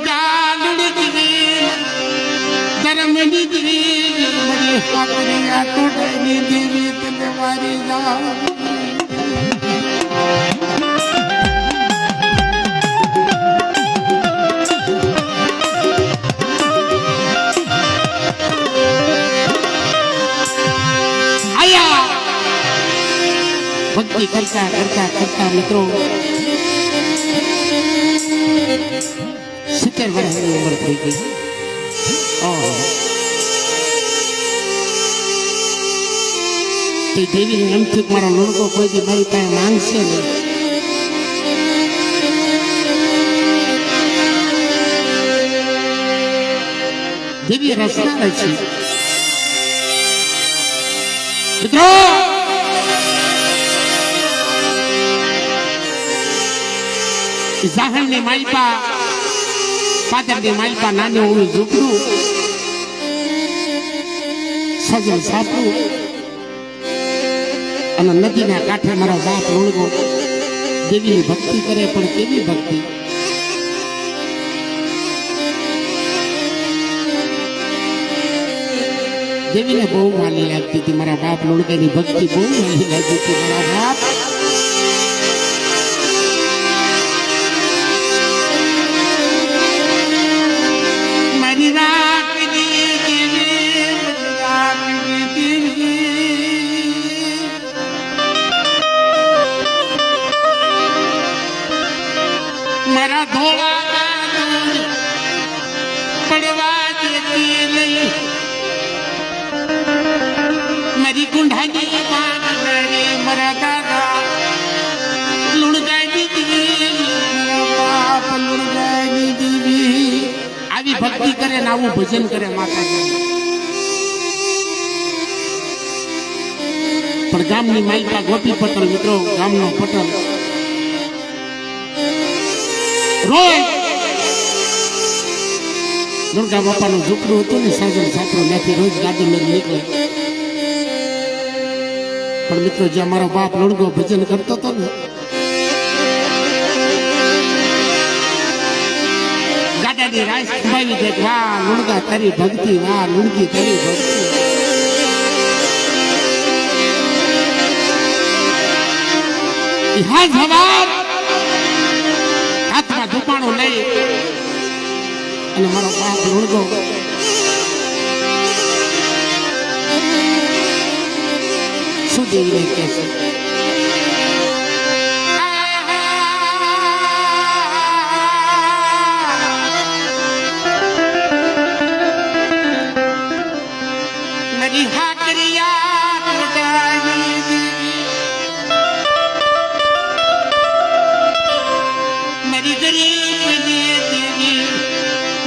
લુણકા લુણકી ધર્મની દેવી મારી હાકરિયા ટોટની દેવી તને મારી જા ભક્તિ કરતા કરતા કરતા મિત્રો 70 વર્ષની ઉંમર થઈ ગઈ. તે દેવીને એમ થયું મારો લુણકો કોઈ દી મારી પાસે માંગશે નહીં. દેવીએ રચના રચી. મિત્રો જાહરની માલપા પાદરની માલપા નાની ઓળું ઝૂંપડું સજલ સાપડું અને નદીના કાંઠે મારો બાપ લુણકો દેવીની ભક્તિ કરે. પણ કેવી ભક્તિ! દેવીને બહુ માલી લાગતી હતી. મારા બાપ લુણકાની ભક્તિ બહુ માલી લાગતી હતી. મારા બાપ મારા ધોળા પડવા દેતી નહીં. મારી ગુંઢાની મારા દાદા લુણગાની દેવી મારા બાપ લુણગાની દેવી આવી ભક્તિ કરે ને આવું ભજન કરે માતાજી. પણ ગામની માલિકા ગોપી પટેલ મિત્રો ગામનો પટેલ રોજ લુણકા બાપાનું ઝૂંપડું હતું ને સાજન સાપરો ત્યાંથી રોજ ગાડી લઈને નીકળે. પણ મિત્રો જ્યાં મારો બાપ લુણકો ભજન કરતો હતો ને ગાડાની રાસ ખંભાવી દે. વાહ લુણકા તારી ભક્તિ, વાહ લુણકી તારી ભક્તિ. હા જવાબ હાથમાં દુકાણો લઈ અને મારો બાપ લુણકો શું દેવીને કહે છે મારી હાકરિયા ટોટાની દેવી મારી ગરીબની દેવી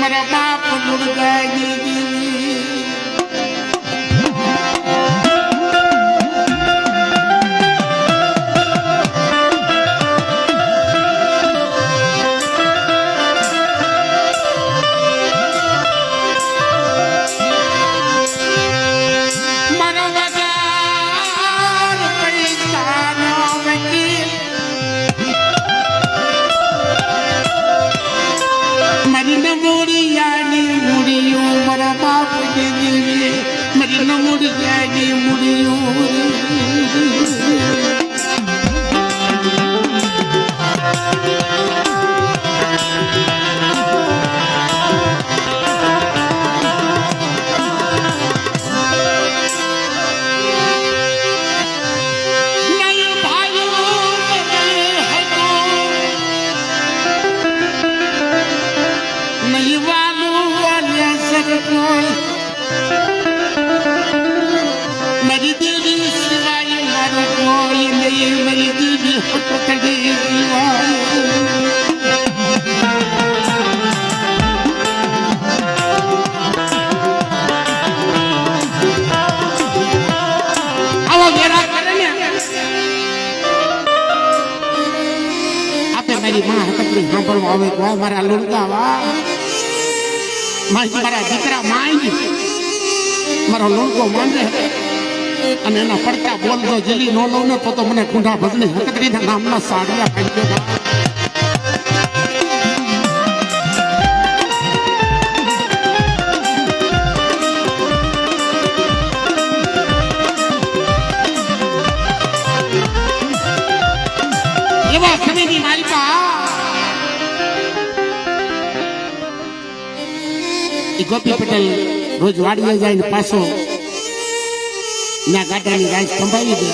મારા બાપ લુણકાની દેવી. મારા લુણકા વાહ મારા દીકરા માંગ મારો લુણકો માંગે અને એના પડતા બોલતો જલી નો લઉં ને તો મને કુંઢા ભજની હકતરીના નામના સાડિયા ખાઈ ગયો. એ ગોપી પટેલ રોજ વાડીએ જાય ને પાછો ના ગાડાની રાઈસ સંભાળી દે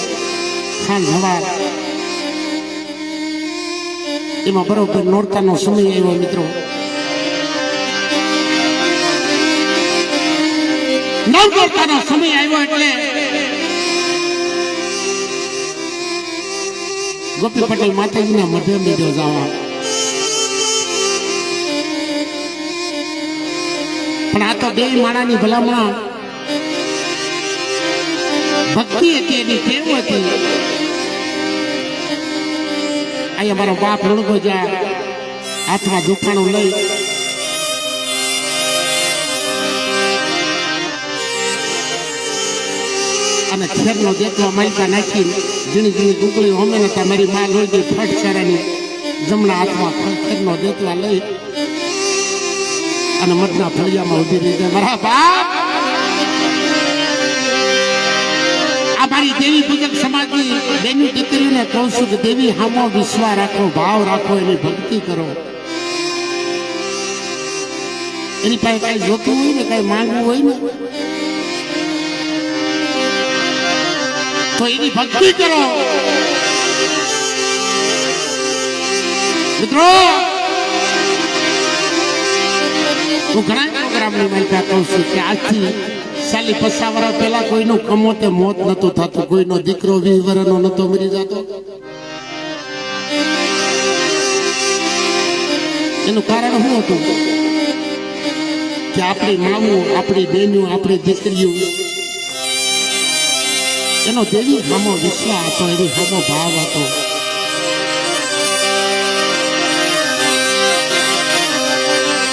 ખાન હવાર એમાં બરોબર નોરતાનો સમય આવ્યો મિત્રો. નવનોરતાનો સમય આવ્યો એટલે ગોપી પટેલ માતાજીના મધ્ય મીડ્યો જવા. પણ આ તો બે માણાની ભલામણ ભક્તિ હતી, એની ટેવ હતી. અહીંયા મારો બાપ રણગો જ્યાં હાથમાં દુખાણું લઈ અને ખેરનો દેખવા માલિકા નાખી ઝીણી ઝીણી ડુંગળી હોમે નતા મારી માં લોહી ગઈ ફટ સારાની જમણા હાથમાં ખેરનો દેખવા લઈ અને મધના ફળિયામાં ઉભી રહી જાય. મારા બાપ આ મારી દેવી પૂજક સમાજની બેની દીકરીઓને કહું છું કે દેવી હામો વિશ્વાસ રાખો, ભાવ રાખો, એની ભક્તિ કરો. એની પાસે કઈ જોતું હોય ને કઈ માંગવું હોય ને તો એની ભક્તિ કરો. મિત્રો હું ઘણા પ્રોગ્રામની માહિતી કહું છું કે આજથી 50 વર્ષ પહેલા કોઈનું કમોતે મોત નતું થતું, કોઈનો દીકરો 20 વર્ષનો નતો મરી જતો. એનું કારણ શું હતું કે આપણી માવું, આપણી બહેનો, આપણી દીકરીઓ એનો દેવી સામો વિશ્વાસ હતો, એની સામો ભાવ હતો.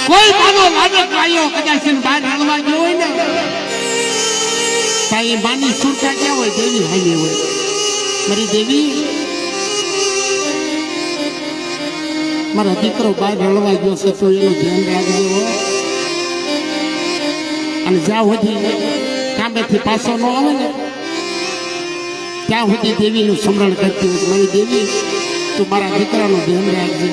કોઈ માનો લાડક આવ્યો કદાચ બહાર હાલવા ગયો હોય ને તાઈ માની સુરતા ક્યાં હોય, દેવી હાલી હોય. મારી દેવી મારો દીકરો બહાર હળવા ગયો છે તો એનું ધ્યાન રાખજો. અને જ્યાં સુધી કામેથી પાછો ન આવે ને ત્યાં સુધી દેવીનું સ્મરણ કરતી હોય. મારી દેવી તું મારા દીકરાનું ધ્યાન રાખજે.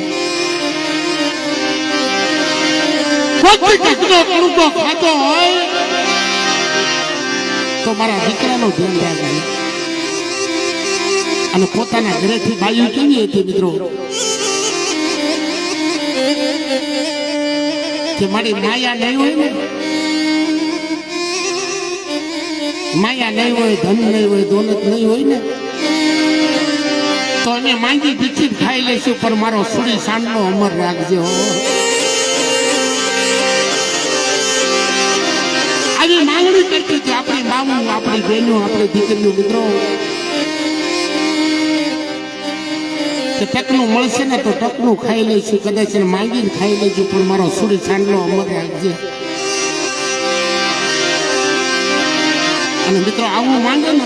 કોઈ કચરો કણુકો ખાતો હોય તો મારા દીકરાનું ધ્યાન રાખજે. અને પોતાના ઘરેથી બાયું કેવી હતી મિત્રો કે મારી માયા નહીં હોય ને, માયા નહીં હોય, ધન નહીં હોય, દોલત નહીં હોય ને તો અમે માંગી દીક્ષિત ખાઈ લઈશું, પણ મારો સુડી સાંડનો અમર રાખજો. આવી માંગણી કરતી હતી આપણી માવું, આપણી બહેનો, આપણી દીકરીઓ. મિત્રો કે ટકનું મળશે ને તો ટકનું ખાઈ લઈશું, કદાચ માંગીને ખાઈ લઈશું, પણ મારો સુડી સાંડનો અમર રાખજે. અને મિત્રો આવું માંગે ને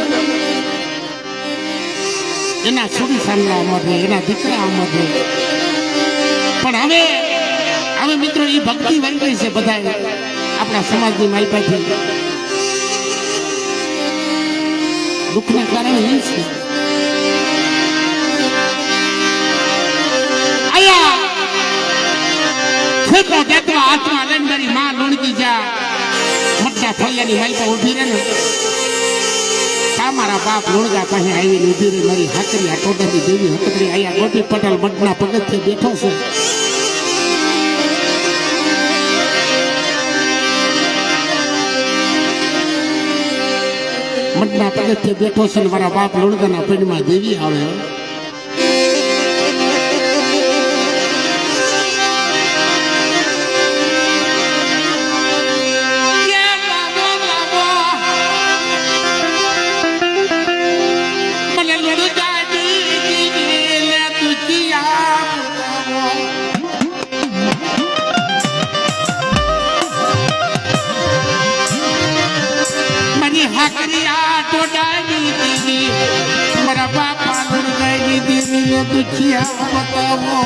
એના સુડી સાંડલા અમર રહે, એના દીકરા અમર રહે. પણ હવે મિત્રો એ ભક્તિ વળી ગઈ છે બધા આપણા સમાજની માલપાથી. દુઃખના કારણે એ છે ખેતરો દેતવા હાથમાં લઈને મારી માં લોણકી જા મટકા ફળિયાની માલપા ઉભી રહે ને કા મારા બાપ લોણગા પાસે આવીને ઉભી રહી મારી હાકરી આટોડાની દેવી હકરી આયા ગોપી પટેલ મઠના પગથિયે બેઠો છે. મઠના પગથિયે બેઠો છે ને મારા બાપ લોણગાના પેટમાં દેવી આવે. મારા બાપા લુણગાઈ દીધી દુખિયા બતાવો.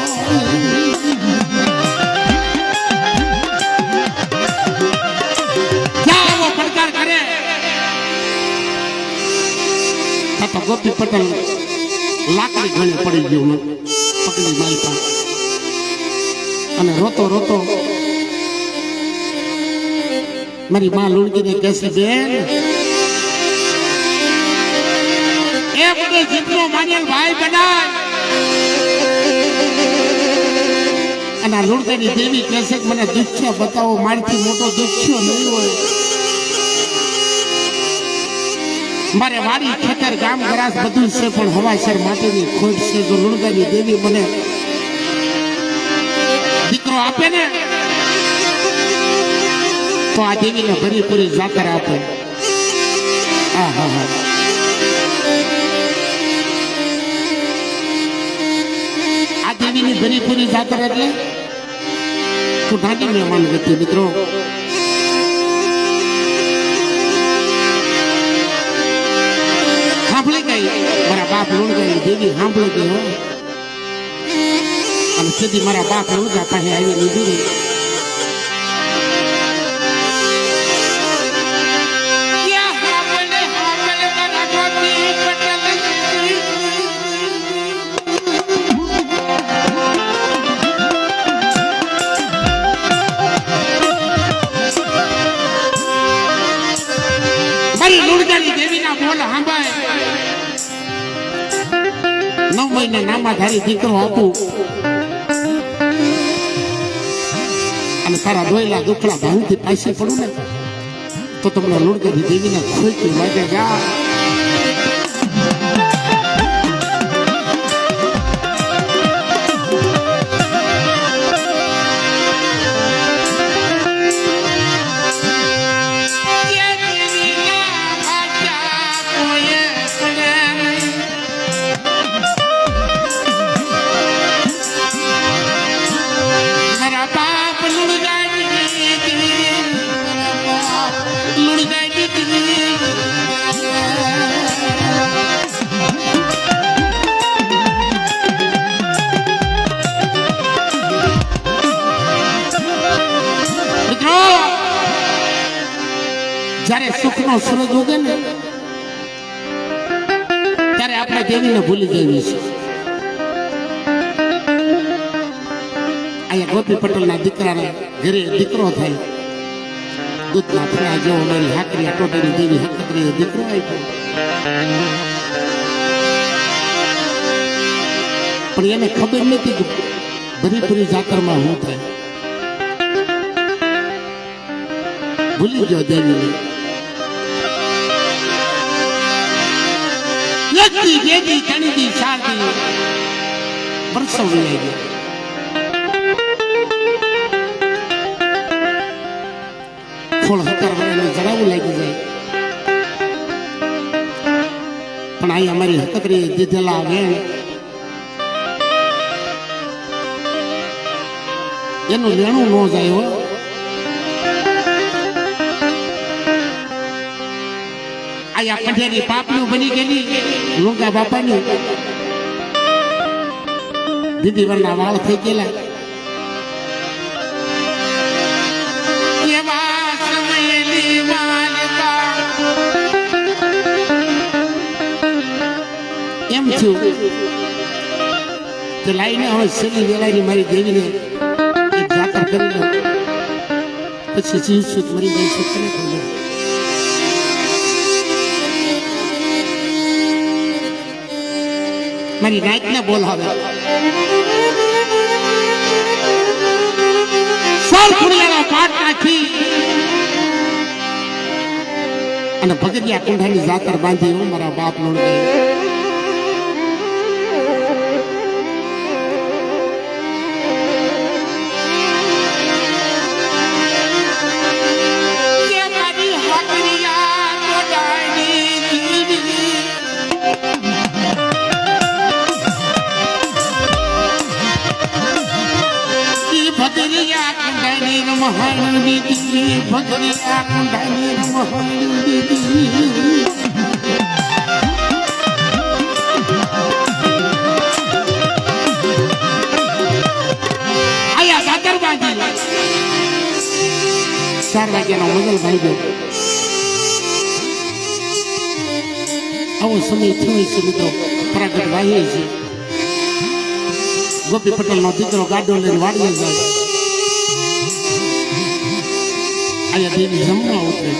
જાવો પડકાર કરે તો ગોપી પટેલ લાકડી ઘણી પડી ગયું પકડી માલપા અને રોતો રોતો મારી માં લુણકીને કહેશે બેન એ બધે જીતનો માનેલ ભાઈ બનાય અને આ લુણકાની દેવી કહેશે કે મને દુખ્ય બતાવો મારથી મોટો દુખ્યો નહીં હોય મારે વાડી ખેતર ગામ ગરાસ બધું છે પણ હવાસર માટેની ખોટ છે જો લુણકાની દેવી મને દીકરો આપે ને તો આ દેવીને ભરી પૂરી જાતર આપે આ દેવીની ભરી પૂરી જાતર એટલે તું ઢાંકી મહેમાન ગતિ મિત્રો સાંભળી ગઈ મારા બાપ લુણગાઈ દેવી સાંભળી ગઈ હો અને સીધી મારા બાપ લુણગા પાસે આવી લીધી મારી લુણગાની દેવીના બોલ સાંભળે 9 મહિના નામાધારી દીકરો આપું અને તારા દોયલા દુખડા ભાંગથી પાછી પડું ને તો તમને લુણગાની દેવીને ખોઈતું લાગે જા જ્યારે સુખનો સૂરજ ઉગે ને ત્યારે આપણે દેવીને ભૂલી જઈએ છીએ અહીંયા ગોપી પટેલના દીકરાને ઘરે દીકરો થાય દૂધના ફળા જેવો મારી હાકરી ટોટેલી દેવી હકતરી દીકરો આપ્યો પણ એને ખબર નથી કે ભરી ભરી જાતરમાં હું થાય ભૂલી ગયો દેવીને એકથી બેથી ત્રણથી ચારથી વર્ષો વીઆઈ ગયા ફોળ હકારવાને જણાવું લાગી જાય પણ અહીં અમારી હકતરી દીધેલા વેણ એનું લેણું ન જાય હો આયા કઠેરી પાપનું બની ગયેલી લુંગા બાપાની દીદી વરના વાળ થઈ ગયેલા એમ થયું કે લાઈને હવે છેલ્લી વેળાની મારી દેવીને એક જાતર કરી લો પછી જીવ સુખ મરી જાય છે મારી નાયકને બોલાવે સોળ ખુડિયાનો પાટ નાખી અને ભગરિયા કુંડાની જાતર બાંધી હું મારા બાપ નો ભગરિયા કુંડાની રમહાણી આયા જાતર બાંધી 4 વાગ્યાનો મગલ ભાઈ ગયો આવો સમય થયો છે મિત્રો પ્રગટ ભાઈ છે ગોપી પટેલ નો દીકરો ગાડો લઈને વાડીએ જાય અહીંયા દેવી જમવા ઉતરે.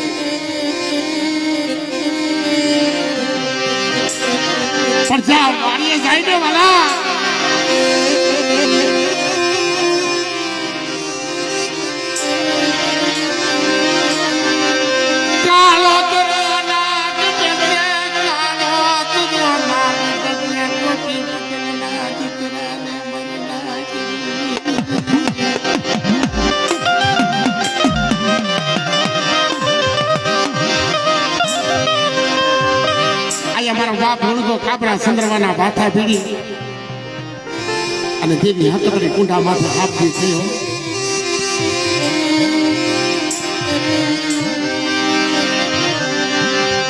પણ જા વાડીએ જાય ને વાલા, કાળો તરો નાગ બેસે, કાળો તરો નાગ બેસે, કોકી બદલના દીકરાને મરી નાખી. મારો બાપ ભણતો કાબરા સંદરવાના ભાથા ભીડી અને દેવી હકકડી કુંડા માથે આપી થયો.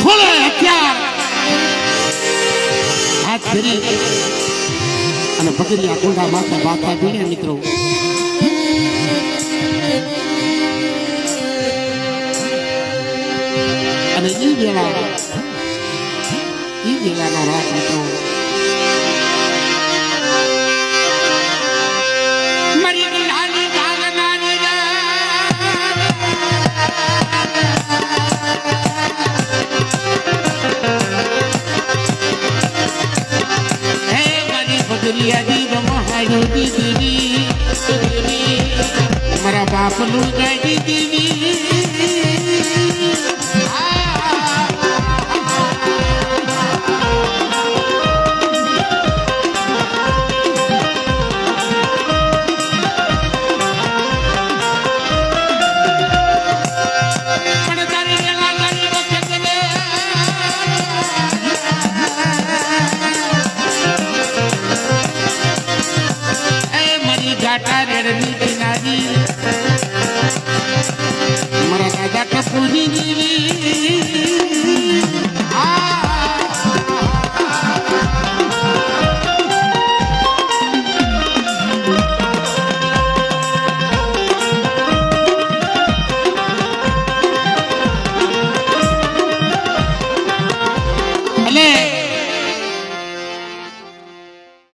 ખોલે હથિયાર હાથ ફેરી અને પકડ્યા કુંડા માથે ભાથા ભીડ્યા. મિત્રો અને એ વેળાનો રાત હતો. મારી નાની ભાગનાની હે મારી બદલિયા દી રમાડો દીદી, મારા બાપનું ગાડી દીદી.